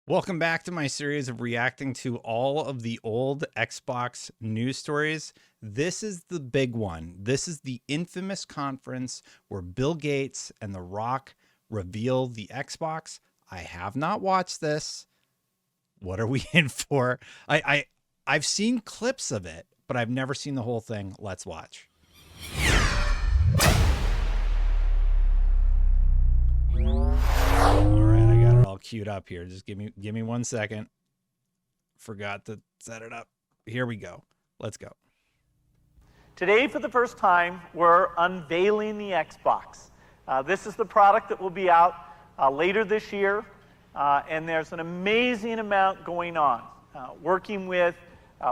Welcome back to my series of reacting to all of the old Xbox news stories. This is the big one. This is the infamous conference where Bill Gates and The Rock reveal the Xbox. I have not watched this. What are we in for? I've seen clips of it, but I've never seen the whole thing. Let's watch. Queued up here. Just give me 1 second. Forgot to set it up. Here we go. Let's go. Today, for the first time, we're unveiling the Xbox. This is the product that will be out later this year, and there's an amazing amount going on. Working with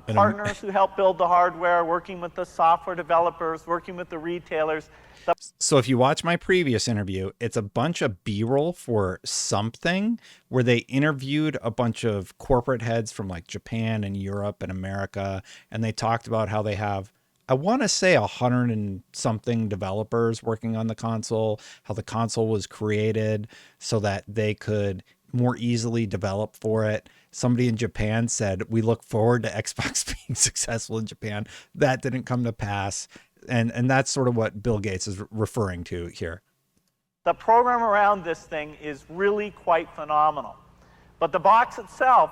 partners who help build the hardware, working with the software developers, working with the retailers. So if you watch my previous interview, it's a bunch of B-roll for something where they interviewed a bunch of corporate heads from like Japan and Europe and America, and they talked about how they have, I want to say 100 and something developers working on the console, how the console was created so that they could more easily develop for it. Somebody in Japan said, we look forward to Xbox being successful in Japan. That didn't come to pass. And that's sort of what Bill Gates is referring to here. The program around this thing is really quite phenomenal. But the box itself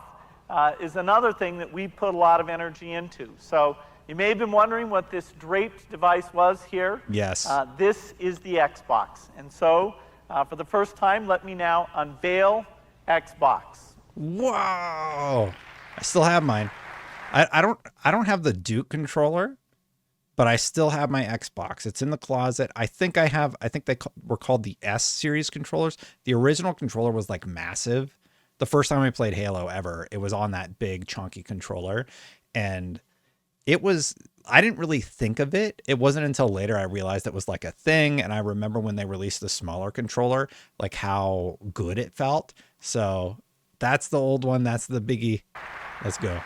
is another thing that we put a lot of energy into. So you may have been wondering what this draped device was here. Yes. This is the Xbox. And so for the first time, let me now unveil Xbox. Whoa! I still have mine. I don't have the Duke controller, but I still have my Xbox. It's in the closet. I think they were called the S series controllers. The original controller was like massive. The first time I played Halo ever, it was on that big chunky controller. And I didn't really think of it. It wasn't until later I realized it was like a thing. And I remember when they released the smaller controller, like how good it felt. So that's the old one. That's the biggie. Let's go.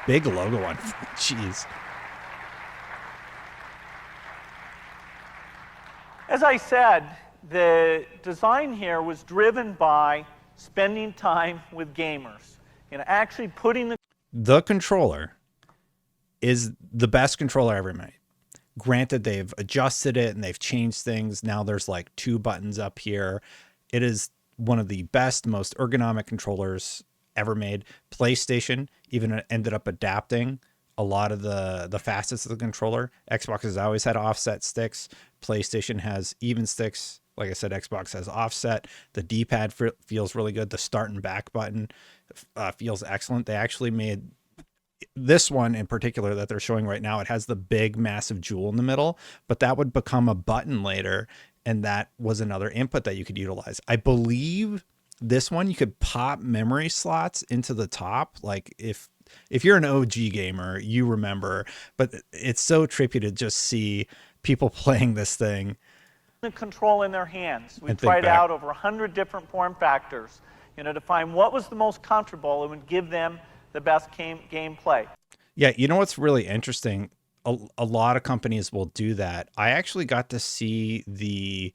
Big logo on. Jeez. As I said, the design here was driven by spending time with gamers and actually putting the controller is the best controller ever made. Granted, they've adjusted it and they've changed things. Now there's like 2 buttons up here. It is one of the best, most ergonomic controllers ever made. PlayStation even ended up adapting a lot of the facets of the controller. Xbox has always had offset sticks. PlayStation has even sticks. Like I said, Xbox has offset. The D-pad feels really good. The start and back button feels excellent. They actually made this one in particular that they're showing right now. It has the big, massive jewel in the middle, but that would become a button later, and that was another input that you could utilize. I believe this one, you could pop memory slots into the top. Like if you're an OG gamer, you remember, but it's so trippy to just see people playing this thing. The control in their hands. We tried out over 100 different form factors, to find what was the most comfortable and would give them the best gameplay. Yeah, you know what's really interesting? A lot of companies will do that. I actually got to see the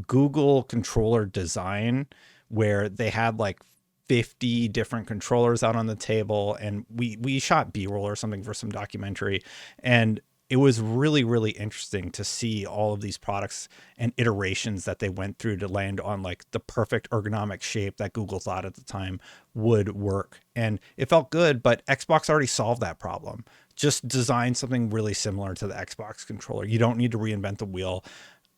Google controller design where they had like 50 different controllers out on the table, and we shot B-roll or something for some documentary, and it was really, really interesting to see all of these products and iterations that they went through to land on like the perfect ergonomic shape that Google thought at the time would work. And it felt good, but Xbox already solved that problem. Just design something really similar to the Xbox controller. You don't need to reinvent the wheel.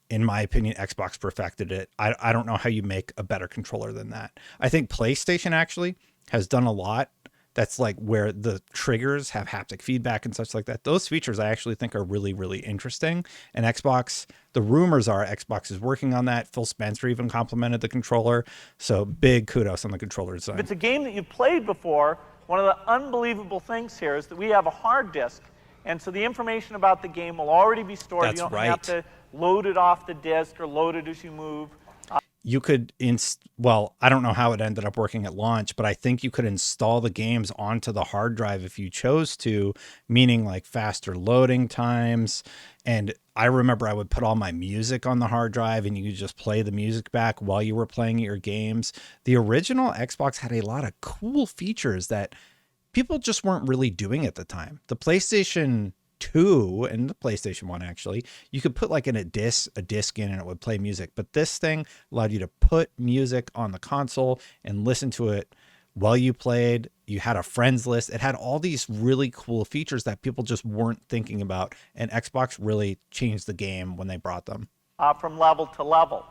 In my opinion, Xbox perfected it. I don't know how you make a better controller than that. I think PlayStation actually has done a lot. That's like where the triggers have haptic feedback and such like that. Those features I actually think are really, really interesting. And Xbox, the rumors are Xbox is working on that. Phil Spencer even complimented the controller. So big kudos on the controller design. If it's a game that you've played before, one of the unbelievable things here is that we have a hard disk. And so the information about the game will already be stored. That's you don't right. have to load it off the disk or load it as you move. You could, well, I don't know how it ended up working at launch, but I think you could install the games onto the hard drive if you chose to, meaning like faster loading times. And I remember I would put all my music on the hard drive and you could just play the music back while you were playing your games. The original Xbox had a lot of cool features that people just weren't really doing at the time. The PlayStation 2 and the PlayStation 1, actually, you could put like in a disc in and it would play music. But this thing allowed you to put music on the console and listen to it while you played. You had a friends list. It had all these really cool features that people just weren't thinking about. And Xbox really changed the game when they brought them. From level to level.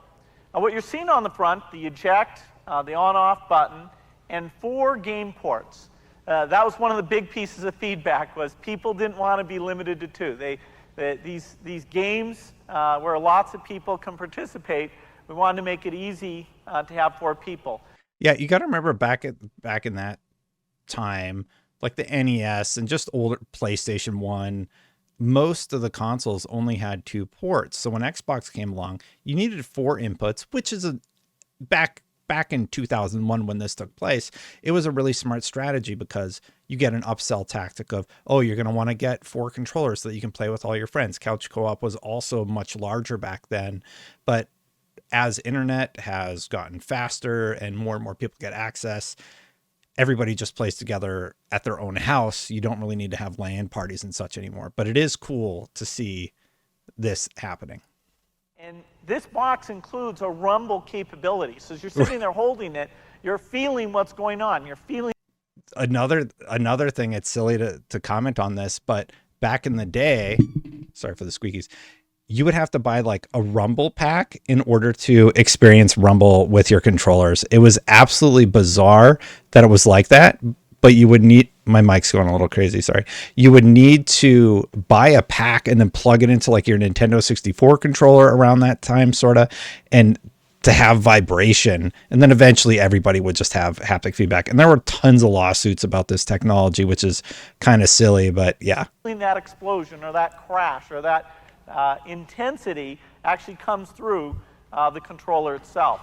What you're seeing on the front, the eject, the on-off button, and 4 game ports. That was one of the big pieces of feedback, was people didn't want to be limited to 2. These games where lots of people can participate, we wanted to make it easy to have 4 people. Yeah, you got to remember back in that time, like the NES and just older PlayStation 1, most of the consoles only had 2 ports. So when Xbox came along, you needed 4 inputs, which is back in 2001 when this took place, it was a really smart strategy because you get an upsell tactic of, oh, you're going to want to get 4 controllers so that you can play with all your friends. Couch co-op was also much larger back then, but as internet has gotten faster and more people get access, everybody just plays together at their own house. You don't really need to have LAN parties and such anymore, but it is cool to see this happening. And this box includes a rumble capability. So as you're sitting there holding it, you're feeling what's going on. You're feeling another thing. It's silly to comment on this, but back in the day, sorry for the squeakies, you would have to buy like a rumble pack in order to experience rumble with your controllers. It was absolutely bizarre that it was like that, but you would need, my mic's going a little crazy, sorry. You would need to buy a pack and then plug it into like your Nintendo 64 controller around that time, sort of, and to have vibration. And then eventually everybody would just have haptic feedback. And there were tons of lawsuits about this technology, which is kind of silly, but yeah. That explosion or that crash or that intensity actually comes through the controller itself.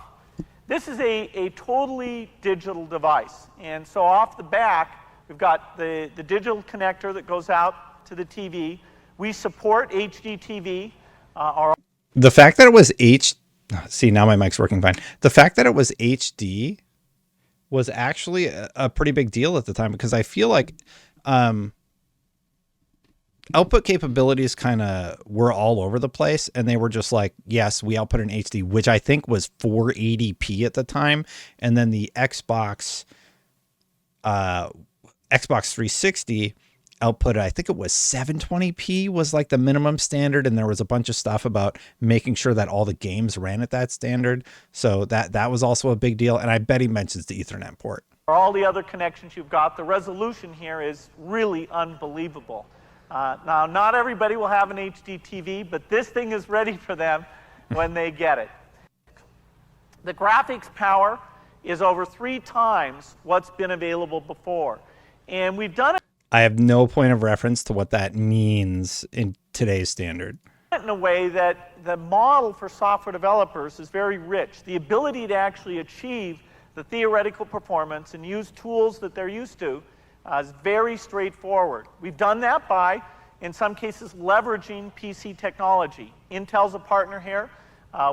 This is a totally digital device. And so off the back, we've got the digital connector that goes out to the TV. We support HD TV. The fact that it was see, now my mic's working fine. The fact that it was HD was actually a pretty big deal at the time, because I feel like output capabilities kind of were all over the place, and they were just like, yes, we output in HD, which I think was 480p at the time. And then the Xbox 360 output, I think it was 720p was like the minimum standard, and there was a bunch of stuff about making sure that all the games ran at that standard. So that was also a big deal, and I bet he mentions the Ethernet port. For all the other connections you've got, the resolution here is really unbelievable. Now, not everybody will have an HD TV, but this thing is ready for them when they get it. The graphics power is over 3 times what's been available before. And we've done it. I have no point of reference to what that means in today's standard. In a way that the model for software developers is very rich. The ability to actually achieve the theoretical performance and use tools that they're used to is very straightforward. We've done that by, in some cases, leveraging PC technology. Intel's a partner here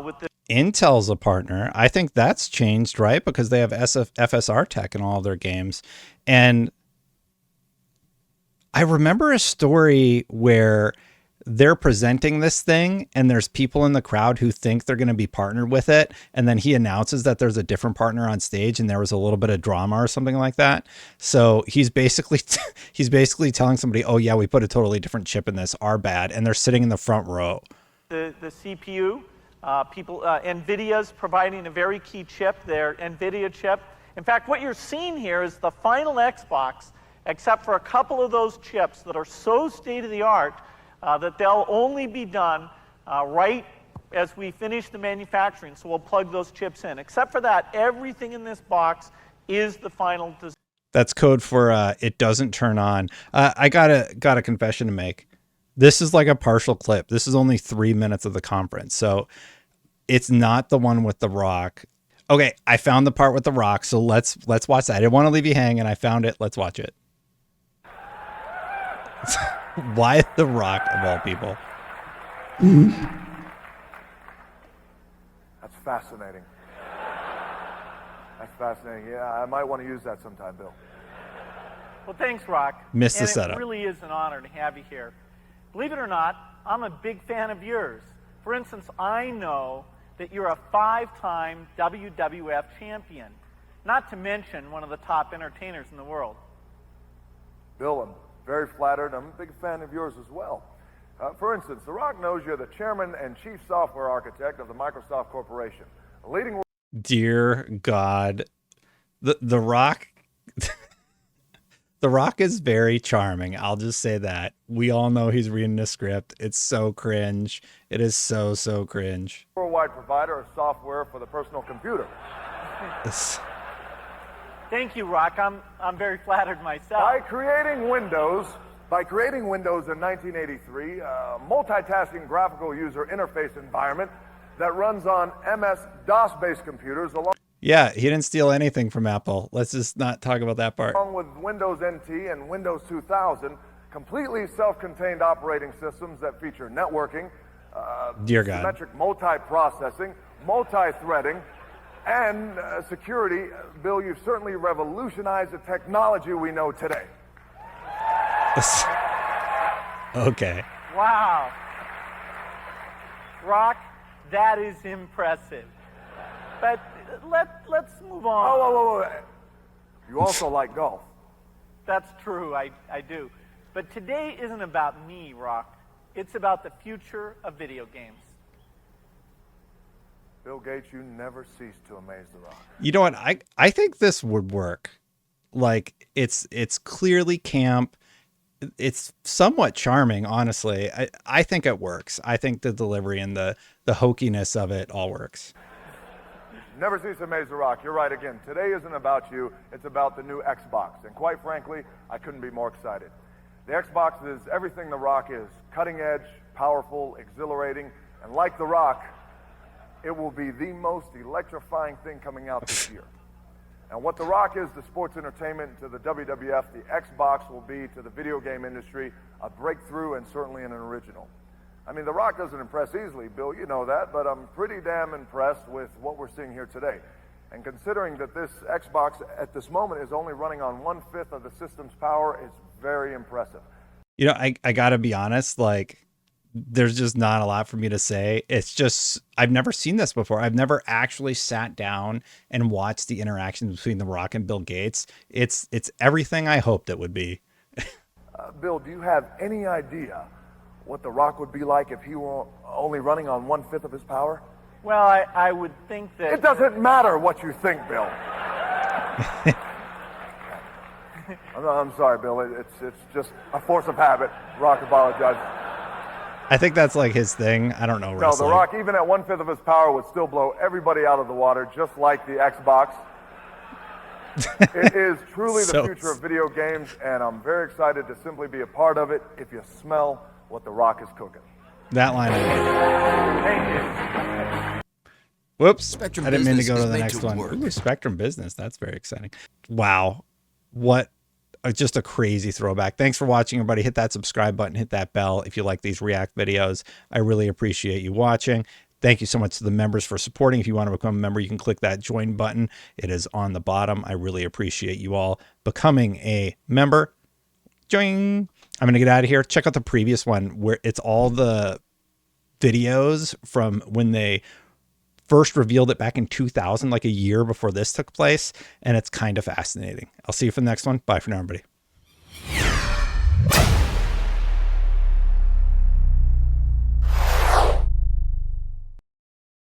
with the Intel's a partner. I think that's changed, right? Because they have FSR tech in all of their games. And I remember a story where they're presenting this thing and there's people in the crowd who think they're going to be partnered with it. And then he announces that there's a different partner on stage, and there was a little bit of drama or something like that. So he's basically telling somebody, oh yeah, we put a totally different chip in this, our bad. And they're sitting in the front row. The CPU, NVIDIA's providing a very key chip, their NVIDIA chip. In fact, what you're seeing here is the final Xbox, except for a couple of those chips that are so state-of-the-art that they'll only be done right as we finish the manufacturing. So we'll plug those chips in. Except for that, everything in this box is the final design. That's code for it doesn't turn on. I got a confession to make. This is like a partial clip. This is only 3 minutes of the conference. So it's not the one with The Rock. Okay, I found the part with The Rock, so let's watch that. I didn't want to leave you hanging. I found it. Let's watch it. Why The Rock, of all people? That's fascinating. That's fascinating. Yeah, I might want to use that sometime, Bill. Well, thanks, Rock. Missed the And setup. it really is an honor to have you here. Believe it or not, I'm a big fan of yours. For instance, I know that you're a 5-time WWF champion, not to mention one of the top entertainers in the world. Bill, I'm very flattered. I'm a big fan of yours as well. For instance, The Rock knows you're the chairman and chief software architect of the Microsoft Corporation, a leading... Dear God, the Rock, the Rock is very charming. I'll just say that. We all know he's reading the script. It's so cringe. It is so cringe. ...worldwide provider of software for the personal computer. Thank you, Rock. I'm very flattered myself. By creating Windows in 1983, a multitasking graphical user interface environment that runs on MS-DOS-based computers Yeah, he didn't steal anything from Apple. Let's just not talk about that part. along with Windows NT and Windows 2000, completely self-contained operating systems that feature networking, Dear God. symmetric multi-processing, multi-threading, and security. Bill, you've certainly revolutionized the technology we know today. Okay. Wow. Rock, that is impressive. But let's move on. Oh. You also like golf. That's true, I do. But today isn't about me, Rock. It's about the future of video games. Bill Gates, you never cease to amaze The Rock. You know what? I think this would work. Like it's clearly camp. It's somewhat charming, honestly. I think it works. I think the delivery and the hokiness of it all works. Never cease to amaze The Rock. You're right again. Today isn't about you. It's about the new Xbox. And quite frankly, I couldn't be more excited. The Xbox is everything The Rock is. Cutting edge, powerful, exhilarating, and like The Rock, it will be the most electrifying thing coming out this year. And what The Rock is to sports entertainment, to the WWF, the Xbox will be to the video game industry a breakthrough and certainly an original. I mean, The Rock doesn't impress easily, Bill, you know that, but I'm pretty damn impressed with what we're seeing here today. And considering that this Xbox at this moment is only running on 1/5 of the system's power, it's very impressive. You know, I gotta be honest, like there's just not a lot for me to say. It's just, I've never seen this before. I've never actually sat down and watched the interactions between The Rock and Bill Gates. It's everything I hoped it would be. Bill, do you have any idea what The Rock would be like if he were only running on 1/5 of his power? Well, I would think that... It doesn't matter what you think, Bill. I'm sorry, Bill. It's just a force of habit. Rock apologizes. I think that's like his thing. I don't know. No, Wrestling. The Rock, even at 1/5 of his power, would still blow everybody out of the water, just like the Xbox. It is truly the future of video games, and I'm very excited to simply be a part of it if you smell what The Rock is cooking. That line. Thank you. Whoops. Spectrum I didn't mean to Business go to is the made next to one. work. Ooh, Spectrum Business. That's very exciting. Wow. What just a crazy throwback. Thanks for watching, everybody. Hit that subscribe button, hit that bell if you like these React videos. I really appreciate you watching. Thank you so much to the members for supporting. If you want to become a member, you can click that join button. It is on the bottom. I really appreciate you all becoming a member. Join. I'm going to get out of here. Check out the previous one where it's all the videos from when they first revealed it back in 2000, like a year before this took place. And it's kind of fascinating. I'll see you for the next one. Bye for now, everybody.